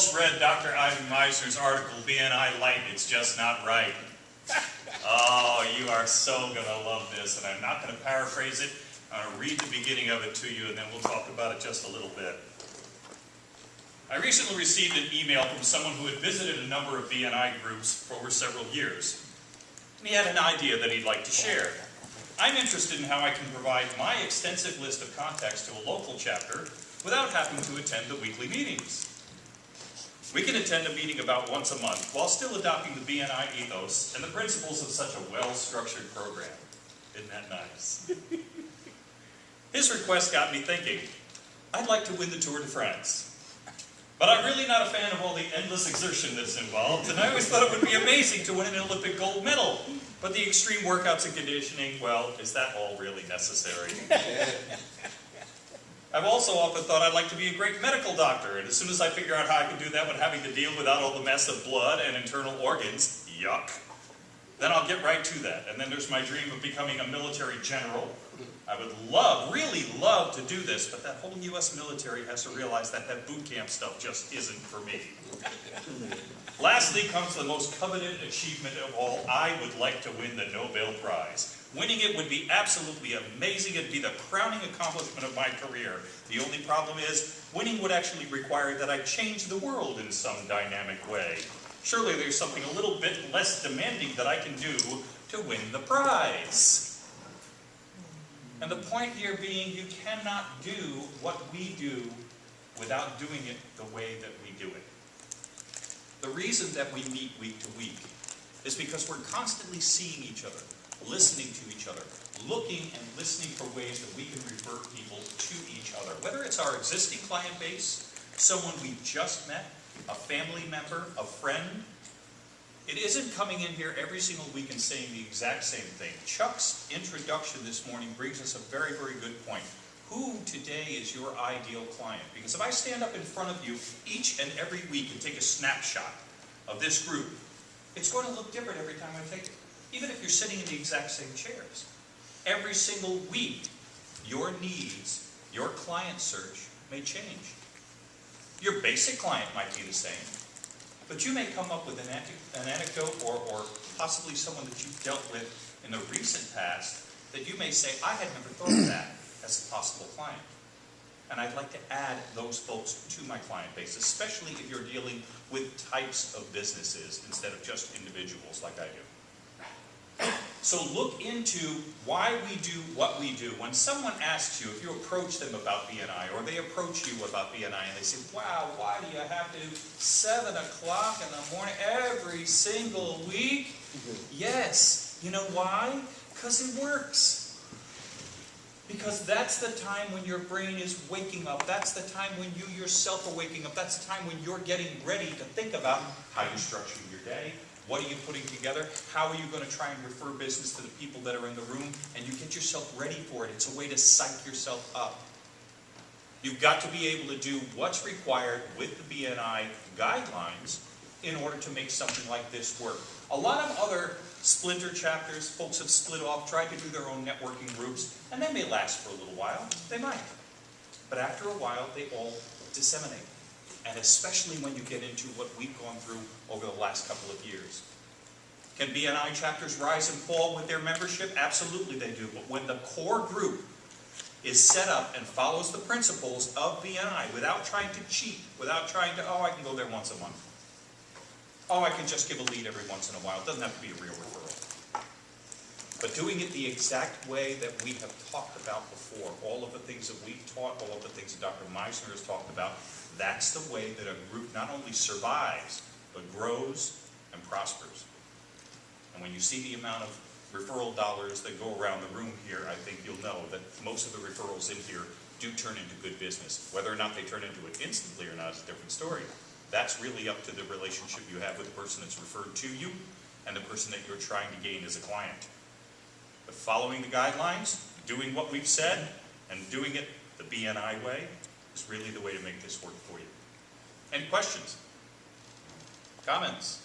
folks read Dr. Ivan Meisner's article, BNI Light, It's Just Not Right? Oh, you are so going to love this, and I'm not going to paraphrase it. I'm going to read the beginning of it to you, and then we'll talk about it just a little bit. I recently received an email from someone who had visited a number of BNI groups for over several years, and he had an idea that he'd like to share. I'm interested in how I can provide my extensive list of contacts to a local chapter without having to attend the weekly meetings. We can attend a meeting about once a month while still adopting the BNI ethos and the principles of such a well-structured program. Isn't that nice? His request got me thinking, I'd like to win the Tour de France. But I'm really not a fan of all the endless exertion that's involved, and I always thought it would be amazing to win an Olympic gold medal. But the extreme workouts and conditioning, well, is that all really necessary? I've also often thought I'd like to be a great medical doctor, and as soon as I figure out how I can do that without having to deal without all the mess of blood and internal organs, yuck, then I'll get right to that. And then there's my dream of becoming a military general. I would really love to do this, but that whole U.S. military has to realize that that boot camp stuff just isn't for me. Lastly comes the most coveted achievement of all. I would like to win the Nobel Prize. Winning it would be absolutely amazing. It'd be the crowning accomplishment of my career. The only problem is, winning would actually require that I change the world in some dynamic way. Surely there's something a little bit less demanding that I can do to win the prize. And the point here being, you cannot do what we do without doing it the way that we do it. The reason that we meet week to week is because we're constantly seeing each other, listening to each other, looking and listening for ways that we can refer people to each other. Whether it's our existing client base, someone we just met, a family member, a friend. It isn't coming in here every single week and saying the exact same thing. Chuck's introduction this morning brings us a very, very good point. Who today is your ideal client? Because if I stand up in front of you each and every week and take a snapshot of this group, it's going to look different every time I take it. Even if you're sitting in the exact same chairs. Every single week, your needs, your client search may change. Your basic client might be the same, but you may come up with an anecdote or possibly someone that you've dealt with in the recent past that you may say, I had never thought of that as a possible client. And I'd like to add those folks to my client base, especially if you're dealing with types of businesses instead of just individuals like I do. So look into why we do what we do. When someone asks you, if you approach them about BNI, or they approach you about BNI, and they say, wow, why do you have to 7 o'clock in the morning every single week? Yes. You know why? Because it works. Because that's the time when your brain is waking up. That's the time when you yourself are waking up. That's the time when you're getting ready to think about how you structure your day. What are you putting together? How are you going to try and refer business to the people that are in the room? And you get yourself ready for it. It's a way to psych yourself up. You've got to be able to do what's required with the BNI guidelines in order to make something like this work. A lot of other splinter chapters, folks have split off, tried to do their own networking groups, and they may last for a little while. They might. But after a while, they all disseminate. And especially when you get into what we've gone through over the last couple of years. Can BNI chapters rise and fall with their membership? Absolutely they do. But when the core group is set up and follows the principles of BNI without trying to cheat, without trying to, oh, I can go there once a month. Oh, I can just give a lead every once in a while. It doesn't have to be a real referral. But doing it the exact way that we have talked about before, all of the things that we've taught, all of the things that Dr. Meisner has talked about, that's the way that a group not only survives, but grows and prospers. And when you see the amount of referral dollars that go around the room here, I think you'll know that most of the referrals in here do turn into good business. Whether or not they turn into it instantly or not is a different story. That's really up to the relationship you have with the person that's referred to you and the person that you're trying to gain as a client. But following the guidelines, doing what we've said, and doing it the BNI way is really the way to make this work for you. Any questions? Comments?